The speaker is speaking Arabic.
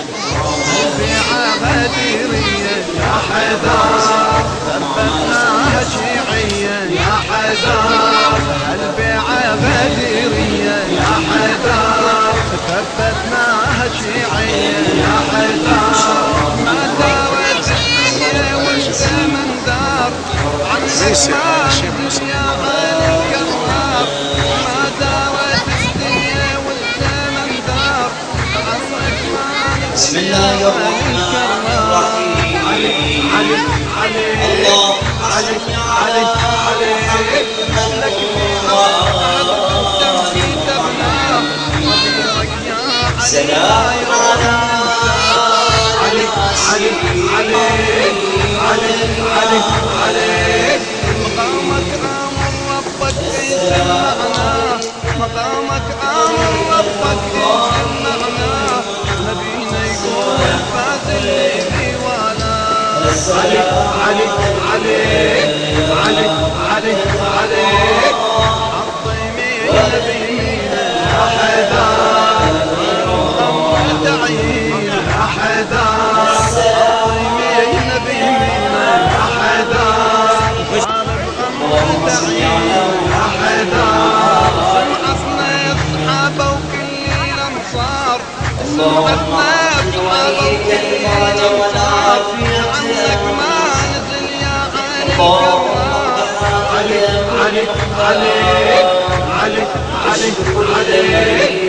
البيعة غديرية يا حيدر ثبتناها شيعية يا حيدر البيعة غديرية يا حيدر ثبتناها شيعية يا حيدر ما دارت الدنيا والزمن دار عنك ما نزل يا علي الكرار ما دارت الدنيا والزمن دار عنك ما بسم نزل الله الرحمن الرحيم. علي علي الله علي علي علي لك ميعاد انت نسيت ابناه وغيرك يا علي سلام على علي علي علي علي علي علي مقامك امر ربك يسمعنا مقامك امر ربك يسمعنا نبينا يقول فاز اللي ديوانا علي علي علي علي علي علي عظمي نبينا يا حيدر محمد عين يا حيدر عظمي نبينا يا حيدر محمد عين يا حيدر سمعتنا الصحابة وكل الأنصار سمعتنا الصحابة وكل الأنصار عنك ما نزل يا علي الكرار علي علي علي علي علي علي